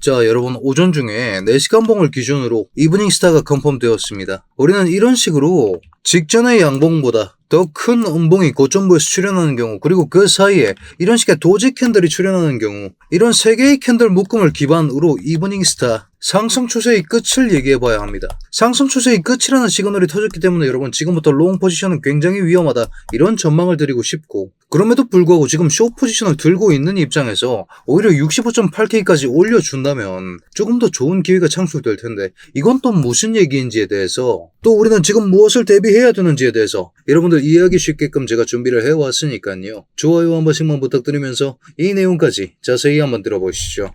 자, 여러분, 오전 중에 4시간 봉을 기준으로 이브닝 스타가 컨펌되었습니다. 우리는 이런 식으로 직전의 양봉보다 더 큰 음봉이 고점부에서 출현하는 경우, 그리고 그 사이에 이런 식의 도지 캔들이 출현하는 경우, 이런 3개의 캔들 묶음을 기반으로 이브닝 스타 상승 추세의 끝을 얘기해봐야 합니다. 상승 추세의 끝이라는 시그널이 터졌기 때문에 여러분, 지금부터 롱 포지션은 굉장히 위험하다, 이런 전망을 드리고 싶고, 그럼에도 불구하고 지금 숏 포지션을 들고 있는 입장에서 오히려 65.8K까지 올려준다면 조금 더 좋은 기회가 창출될 텐데, 이건 또 무슨 얘기인지에 대해서, 또 우리는 지금 무엇을 대비해야 되는지에 대해서 여러분들 이해하기 쉽게끔 제가 준비를 해왔으니까요. 좋아요 한 번씩만 부탁드리면서 이 내용까지 자세히 한번 들어보시죠.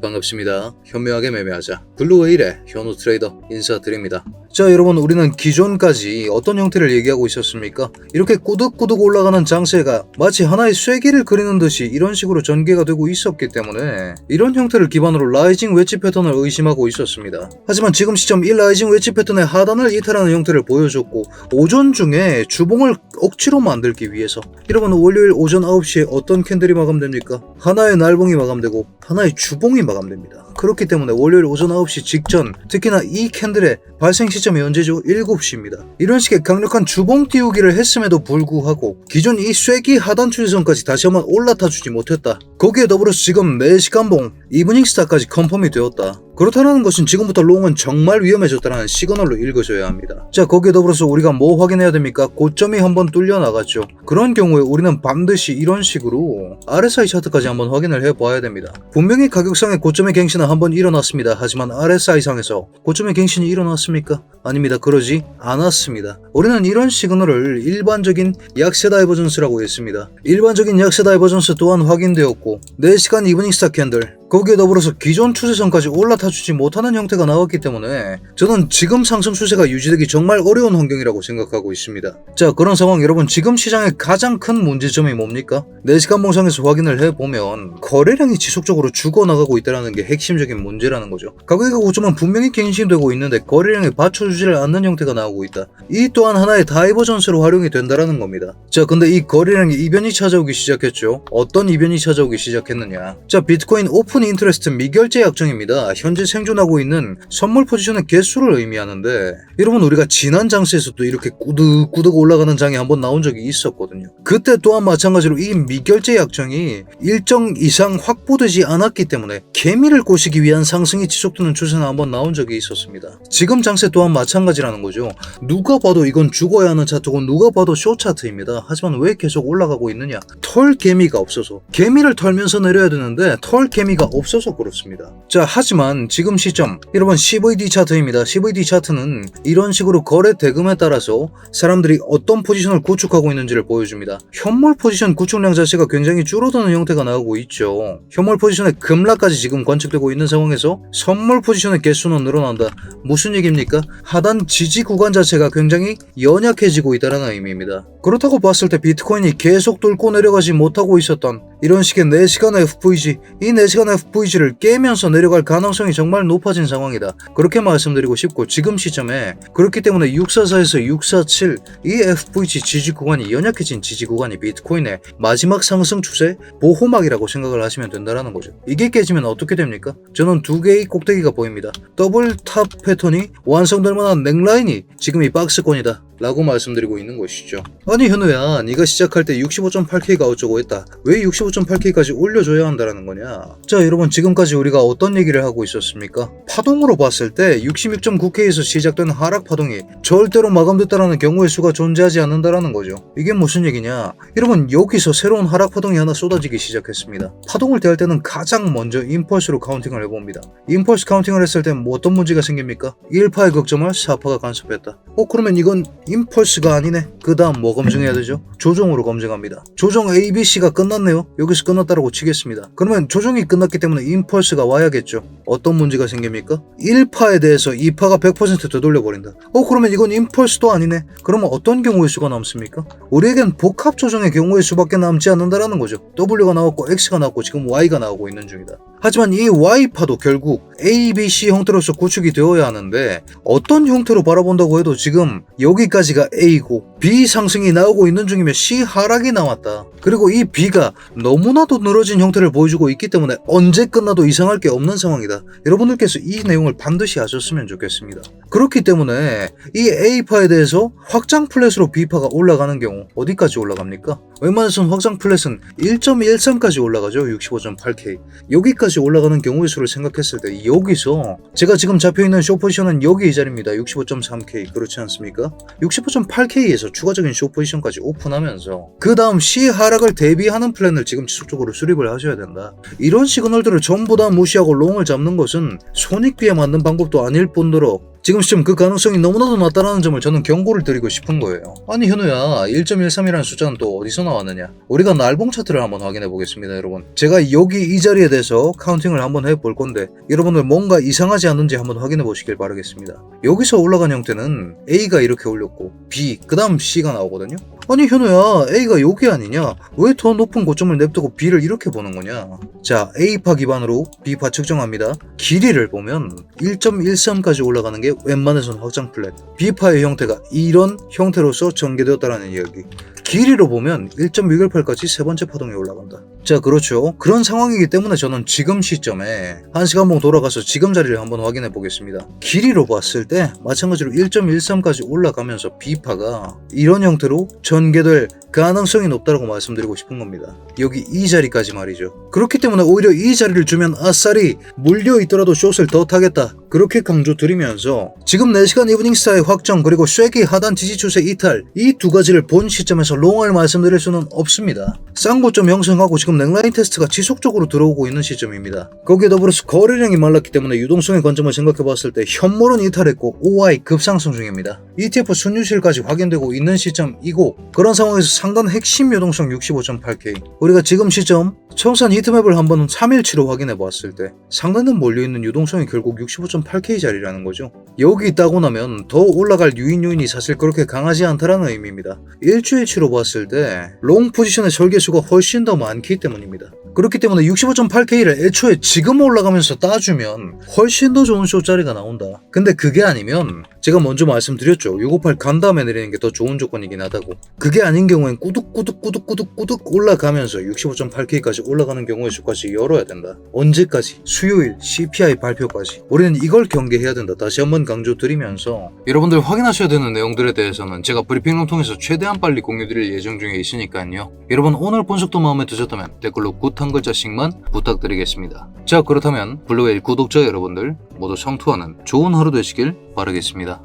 반갑습니다. 현명하게 매매하자. 블루웨일의 현우 트레이더 인사드립니다. 자, 여러분, 우리는 기존까지 어떤 형태를 얘기하고 있었습니까? 이렇게 꾸덕꾸덕 올라가는 장세가 마치 하나의 쐐기를 그리는 듯이 이런 식으로 전개가 되고 있었기 때문에 이런 형태를 기반으로 라이징 웨지 패턴을 의심하고 있었습니다. 하지만 지금 시점 이 라이징 웨지 패턴의 하단을 이탈하는 형태를 보여줬고, 오전 중에 주봉을 억지로 만들기 위해서, 여러분, 월요일 오전 9시에 어떤 캔들이 마감됩니까? 하나의 날봉이 마감되고 하나의 주봉이 마감됩니다. 그렇기 때문에 월요일 오전 9시 직전, 특히나 이 캔들의 발생 시점이 언제죠? 7시입니다. 이런 식의 강력한 주봉 띄우기를 했음에도 불구하고 기존 이 쐐기 하단 추세선까지 다시 한번 올라타주지 못했다. 거기에 더불어서 지금 4시간 봉 이브닝 스타까지 컨펌이 되었다. 그렇다는 것은 지금부터 롱은 정말 위험해졌다는 시그널로 읽어줘야 합니다. 자, 거기에 더불어서 우리가 뭐 확인해야 됩니까? 고점이 한번 뚫려 나갔죠. 그런 경우에 우리는 반드시 이런 식으로 RSI 차트까지 한번 확인을 해봐야 됩니다. 분명히 가격상의 고점의 갱신은 한번 일어났습니다. 하지만 RSI상에서 고점의 갱신이 일어났습니까? 아닙니다. 그러지 않았습니다. 우리는 이런 시그널을 일반적인 약세 다이버전스라고 했습니다. 일반적인 약세 다이버전스 또한 확인되었고, 4시간 이브닝 스타 캔들, 거기에 더불어서 기존 추세선까지 올라타주지 못하는 형태가 나왔기 때문에 저는 지금 상승 추세가 유지되기 정말 어려운 환경이라고 생각하고 있습니다. 자, 그런 상황, 여러분, 지금 시장의 가장 큰 문제점이 뭡니까? 4시간 봉상에서 확인을 해보면 거래량이 지속적으로 죽어나가고 있다는 게 핵심적인 문제라는 거죠. 가격의 고점은 분명히 갱신되고 있는데 거래량이 받쳐주지를 않는 형태가 나오고 있다. 이 또한 하나의 다이버전스로 활용이 된다는 겁니다. 자, 근데 이 거래량에 이변이 찾아오기 시작했죠. 어떤 이변이 찾아오기 시작했느냐. 자, 비트코인 오픈 인트레스트 미결제 약정입니다. 현재 생존하고 있는 선물 포지션의 개수를 의미하는데, 여러분, 우리가 지난 장세에서도 이렇게 꾸덕꾸덕 올라가는 장이 한번 나온 적이 있었거든요. 그때 또한 마찬가지로 이 미결제 약정이 일정 이상 확보되지 않았기 때문에 개미를 꼬시기 위한 상승이 지속되는 추세는 한번 나온 적이 있었습니다. 지금 장세 또한 마찬가지라는 거죠. 누가 봐도 이건 죽어야 하는 차트고 누가 봐도 숏 차트입니다. 하지만 왜 계속 올라가고 있느냐? 털 개미가 없어서. 개미를 털면서 내려야 되는데 털 개미가 없어서 그렇습니다. 자, 하지만 지금 시점, 여러분, CVD 차트입니다. CVD 차트는 이런 식으로 거래 대금에 따라서 사람들이 어떤 포지션을 구축하고 있는지를 보여줍니다. 현물 포지션 구축량 자체가 굉장히 줄어드는 형태가 나오고 있죠. 현물 포지션의 급락까지 지금 관측되고 있는 상황에서 선물 포지션의 개수는 늘어난다. 무슨 얘기입니까? 하단 지지 구간 자체가 굉장히 연약해지고 있다는 의미입니다. 그렇다고 봤을 때 비트코인이 계속 뚫고 내려가지 못하고 있었던 이런 식의 4시간 FVG, 이 4시간 FVG를 깨면서 내려갈 가능성이 정말 높아진 상황이다. 그렇게 말씀드리고 싶고, 지금 시점에 그렇기 때문에 644에서 647, 이 FVG 지지 구간이 연약해진 지지 구간이 비트코인의 마지막 상승 추세 보호막이라고 생각을 하시면 된다는 거죠. 이게 깨지면 어떻게 됩니까? 저는 2개의 꼭대기가 보입니다. 더블 탑 패턴이 완성될 만한 넥라인이 지금 이 박스권이다 라고 말씀드리고 있는 것이죠. 아니, 현우야, 네가 시작할 때 65.8K가 어쩌고 했다. 왜 65.8K까지 올려줘야 한다는 거냐? 자, 여러분, 지금까지 우리가 어떤 얘기를 하고 있었습니까? 파동으로 봤을 때 66.9K에서 시작된 하락 파동이 절대로 마감됐다는 경우의 수가 존재하지 않는다는 거죠. 이게 무슨 얘기냐? 여러분, 여기서 새로운 하락 파동이 하나 쏟아지기 시작했습니다. 파동을 대할 때는 가장 먼저 임펄스로 카운팅을 해봅니다. 임펄스 카운팅을 했을 때 뭐 어떤 문제가 생깁니까? 1파의 극점을 4파가 간섭했다. 그러면 이건 임펄스가 아니네. 그 다음 뭐 검증해야 되죠? 조정으로 검증합니다. 조정 ABC가 끝났네요. 여기서 끝났다고 치겠습니다. 그러면 조정이 끝났기 때문에 임펄스가 와야겠죠. 어떤 문제가 생깁니까? 1파에 대해서 2파가 100% 되돌려버린다. 그러면 이건 임펄스도 아니네. 그러면 어떤 경우의 수가 남습니까? 우리에겐 복합 조정의 경우의 수밖에 남지 않는다라는 거죠. W가 나왔고 X가 나왔고 지금 Y가 나오고 있는 중이다. 하지만 이 Y파도 결국 A, B, C 형태로서 구축이 되어야 하는데, 어떤 형태로 바라본다고 해도 지금 여기까지가 A고 B 상승이 나오고 있는 중이면 C 하락이 나왔다. 그리고 이 B가 너무나도 늘어진 형태를 보여주고 있기 때문에 언제 끝나도 이상할 게 없는 상황이다. 여러분들께서 이 내용을 반드시 아셨으면 좋겠습니다. 그렇기 때문에 이 A파에 대해서 확장 플랫으로 B파가 올라가는 경우 어디까지 올라갑니까? 웬만해서는 확장 플랫은 1.13까지 올라가죠. 65.8K. 여기까지 올라가는 경우의 수를 생각했을 때 여기서 제가 지금 잡혀있는 숏포지션은 여기 이 자리입니다. 65.3K. 그렇지 않습니까? 65.8K에서 추가적인 숏포지션까지 오픈하면서 그 다음 C 하락을 대비하는 플랜을 지금 지속적으로 수립을 하셔야 된다. 이런 시그널들을 전부 다 무시하고 롱을 잡는 것은 손익비에 맞는 방법도 아닐 뿐더러 지금 시점 그 가능성이 너무나도 낮다는 점을 저는 경고를 드리고 싶은 거예요. 아니 현우야, 1.13이라는 숫자는 또 어디서 나왔느냐? 우리가 날봉 차트를 한번 확인해 보겠습니다. 여러분, 제가 여기 이 자리에 대해서 카운팅을 한번 해볼 건데 여러분들 뭔가 이상하지 않는지 한번 확인해 보시길 바라겠습니다. 여기서 올라간 형태는 A가 이렇게 올렸고 B, 그 다음 C가 나오거든요. 아니 현우야, A가 여기 아니냐? 왜 더 높은 고점을 냅두고 B를 이렇게 보는 거냐? 자, A파 기반으로 B파 측정합니다. 길이를 보면 1.13까지 올라가는 게 웬만해서는 확장 플랫. B파의 형태가 이런 형태로서 전개되었다라는 이야기. 길이로 보면 1.618까지 세 번째 파동이 올라간다. 자, 그렇죠. 그런 상황이기 때문에 저는 지금 시점에 한 시간봉 돌아가서 지금 자리를 한번 확인해 보겠습니다. 길이로 봤을 때 마찬가지로 1.13까지 올라가면서 B파가 이런 형태로 전개될 가능성이 높다고 말씀드리고 싶은 겁니다. 여기 이 자리까지 말이죠. 그렇기 때문에 오히려 이 자리를 주면 아싸리 물려 있더라도 숏을 더 타겠다. 그렇게 강조드리면서 지금 4시간 이브닝스타의 확정 그리고 쉐기 하단 지지 추세 이탈 이 두 가지를 본 시점에서 롱을 말씀드릴 수는 없습니다. 쌍고점 형성하고 지금 넥라인 테스트가 지속적으로 들어오고 있는 시점입니다. 거기에 더불어서 거래량이 말랐기 때문에 유동성의 관점을 생각해봤을 때 현물은 이탈했고 OI 급상승 중입니다. ETF 순유실까지 확인되고 있는 시점이고 그런 상황에서 상단 핵심 유동성 65.8K 우리가 지금 시점 청산 히트맵을 한번 3일치로 확인해봤을 때 상단은 몰려있는 유동성이 결국 65.8K 자리라는 거죠. 여기 있다고 나면 더 올라갈 유인 요인이 사실 그렇게 강하지 않다라는 의미입니다. 일주일치로 봤을 때 롱 포지션의 설계수가 훨씬 더 많기 때문입니다. 그렇기 때문에 65.8K를 애초에 지금 올라가면서 따주면 훨씬 더 좋은 숏자리가 나온다. 근데 그게 아니면 제가 먼저 말씀드렸죠. 658 간 다음에 내리는 게 더 좋은 조건이긴 하다고. 그게 아닌 경우엔 꾸둑꾸둑 올라가면서 65.8K까지 올라가는 경우의 수까지 열어야 된다. 언제까지? 수요일 CPI 발표까지. 우리는 이걸 경계해야 된다. 다시 한번 강조드리면서 여러분들 확인하셔야 되는 내용들에 대해서는 제가 브리핑룸 통해서 최대한 빨리 공유드릴 예정 중에 있으니까요. 여러분 오늘 분석도 마음에 드셨다면 댓글로 굿 한 글자씩만 부탁드리겠습니다. 자, 그렇다면 블루웨일 구독자 여러분들 모두 성투하는 좋은 하루 되시길 바라겠습니다.